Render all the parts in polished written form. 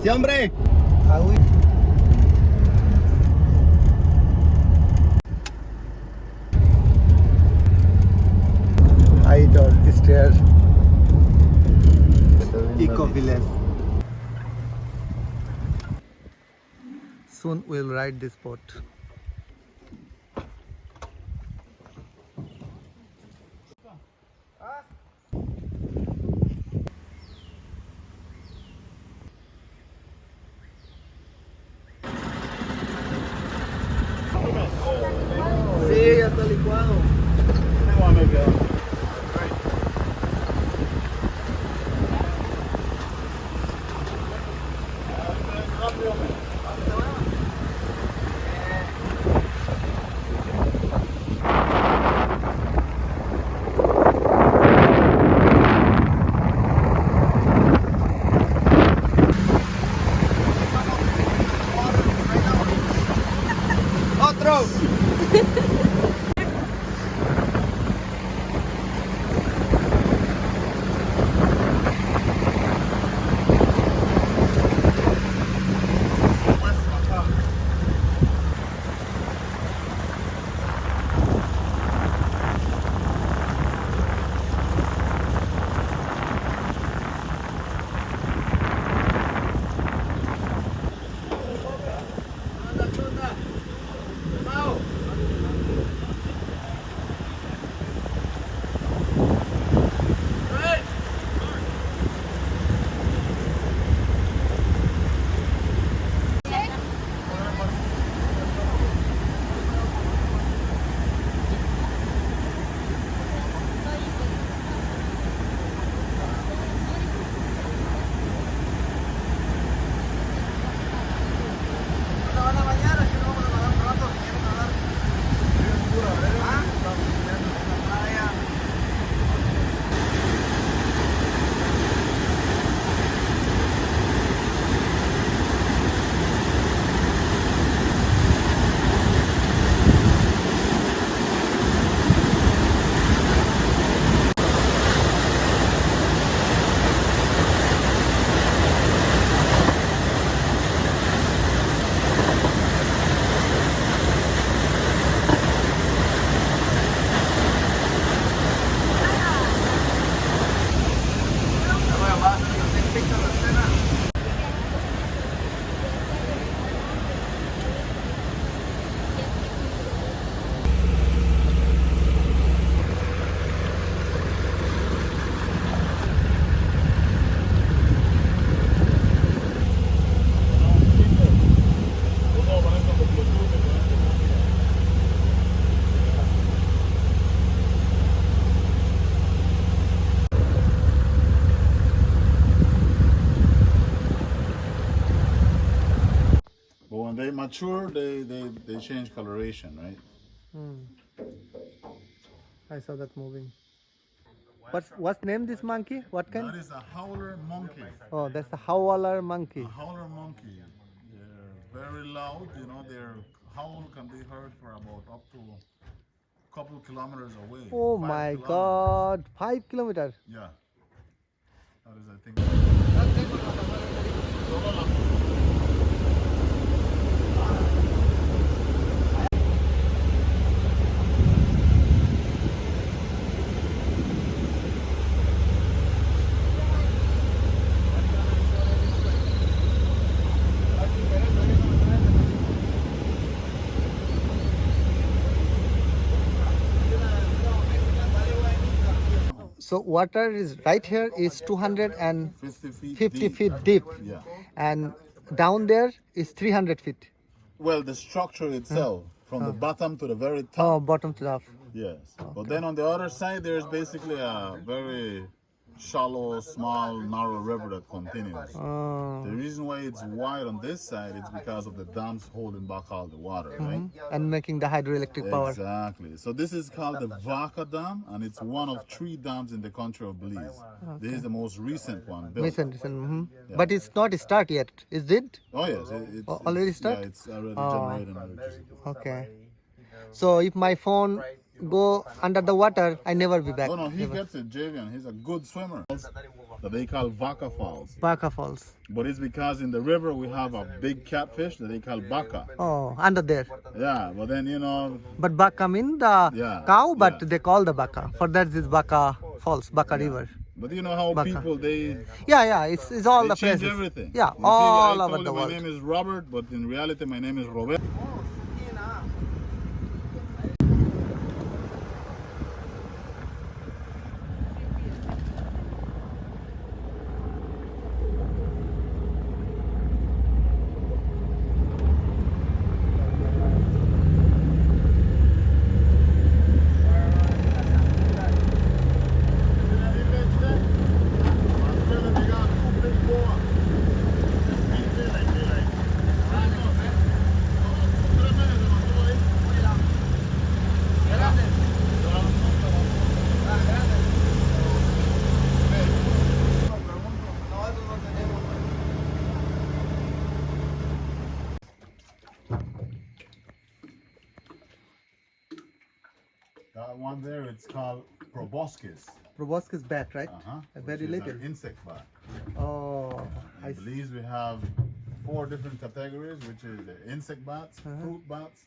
Sí, hombre. Ah oui. Height or stairs. Eco village. Soon we'll ride this boat. Sí, ya está licuado. Otro. But when they mature, they change coloration, right? I saw that moving. What's name this monkey? What kind? That is a howler monkey. Oh, that's the howler monkey. A howler monkey. They're very loud. You know, their howl can be heard for about up to a couple kilometers away. Oh 5 my kilometers. God, 5 kilometers. Yeah. That is, I think. So water is right here is 250 50 feet feet deep, Yeah. and down there is 300 feet. Well, the structure itself, from the bottom to the very top. Oh, bottom to top. Yes. But then on the other side, there's basically a very shallow, small, narrow river that continues. Oh. The reason why it's wide on this side is because of the dams holding back all the water, right? And making the hydroelectric power. Exactly. So this is called the Vaca Dam, and it's one of 3 dams in the country of Belize. This is the most recent one built. Yeah. But it's not start yet, is it? Oh yes, Already start? Yeah, it's already generating electricity. Okay. So if my phone go under the water, I never be back. No, he Never. gets it, Javian. He's a good swimmer. That they call Vaca Falls. Vaca Falls. But it's because in the river we have a big catfish that they call Vaca. Oh, under there. Yeah, but then, you know, But Vaca mean the Yeah, cow, but yeah. they call the Vaca. For that is Vaca Falls, Vaca River. but you know how Vaca. people, they Yeah, it's all the change places. everything. Yeah, You see, all I over told the you world. my name is Robert, but in reality my name is Robert. That one there, it's called proboscis. Proboscis bat, right? Very little. Insect bat. Oh, In Belize, we have 4 different categories, which is the insect bats, fruit bats,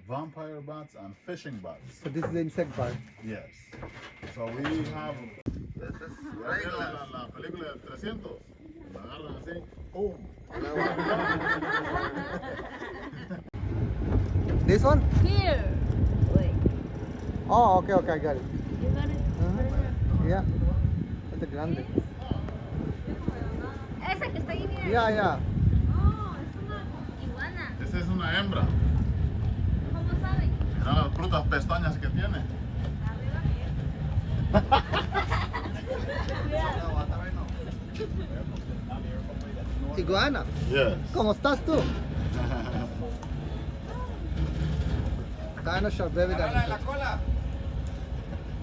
vampire bats, and fishing bats. So this is the insect part. Yes. So we have. La película de 300. La agarran así. ¡Pum! This one? Here. Wait. Oh, okay, I got it. You got it? Yeah. It's a grande. Esa que está ahí, mira. Yeah. Oh, es una iguana. Esta es una hembra. ¿Cómo sabe? Mira las brutas pestañas que tiene. Iguana. Yes. ¿Cómo estás tú? Dinosaur, baby Agarra la dinosaur. cola.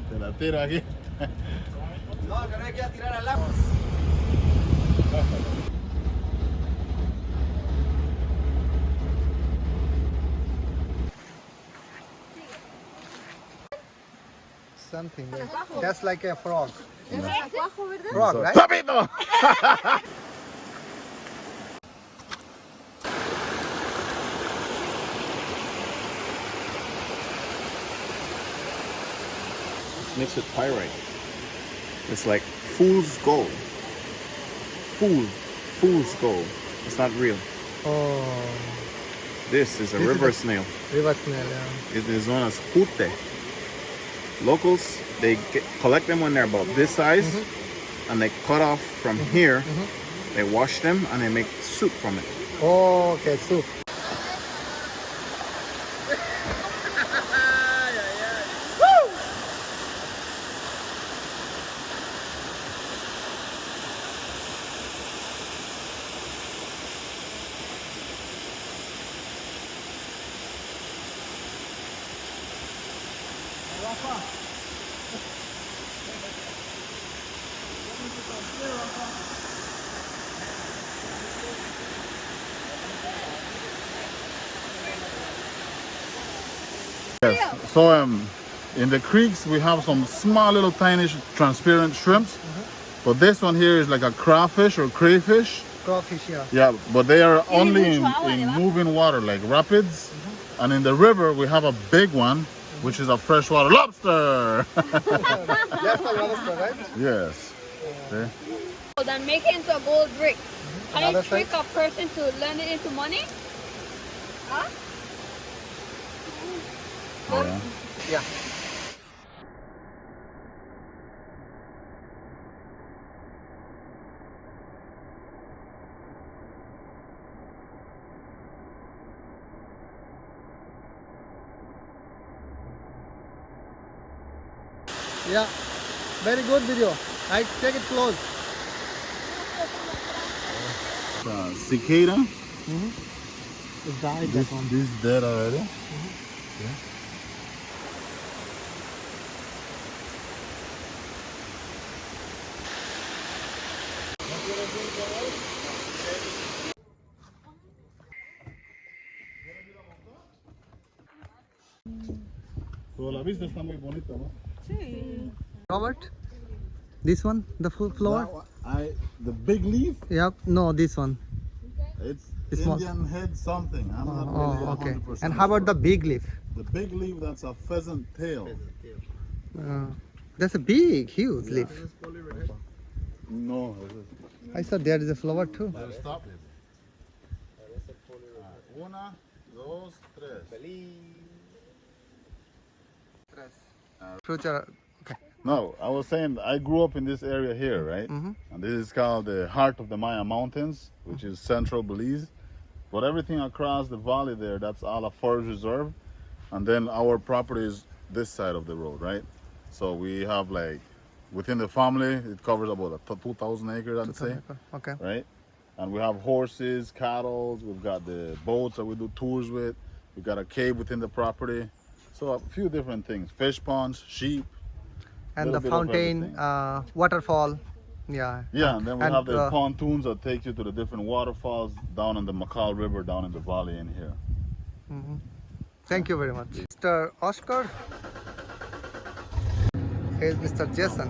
Te la tira aquí. No, que no hay que tirar al agua. Something. Just like a frog. Es acuajo, ¿verdad? Frog, right? ¡Papito! Mixed with pyrite. It's like fool's gold. Fool's gold. It's not real. Oh, This is a This is river the- snail. river snail. Yeah. It is known as pute. Locals, they collect them when they're about this size, and they cut off from here. They wash them and they make soup from it. Oh, okay, soup. Yes. So in the creeks we have some small little tiny transparent shrimps. But this one here is like a crawfish or crayfish. Crawfish, yeah. Yeah, but they are only in mucho agua debajo. moving water like rapids. And in the river we have a big one, which is a freshwater lobster. That's a lobster, right? Yes. See? So then make it into a gold brick. Can Another you trick side? a person to learn it into money? Huh? Yeah. Yeah. Yeah, very good video. I take it close. Cicada. It died, This dead already. Pero la vista está muy bonita, ¿no? Robert, this one, the full flower. The big leaf, Yep. No, this one. it's Small. Indian head something. I'm not really Oh, okay. 100% And how about the sure. big leaf? The big leaf? That's a pheasant tail. That's a big, huge leaf. No, I saw there is a flower too. stop it. Una, dos, tres. Future. Okay. No, I was saying I grew up in this area here, right? Mhm. And this is called the heart of the Maya Mountains, which is central Belize. But everything across the valley there, that's all a forest reserve. And then our property is this side of the road, right? So we have like, within the family, it covers about 2,000 acres, I'd say, Okay. right? And we have horses, cattle, we've got the boats that we do tours with. We've got a cave within the property. So a few different things, fish ponds, sheep. And the Little bit of fountain, everything. waterfall. Yeah. Yeah, and then we have the uh, pontoons that take you to the different waterfalls down in the Macal River, down in the valley in here. Thank you very much. Mr. Oscar. Here's Mr. Jason.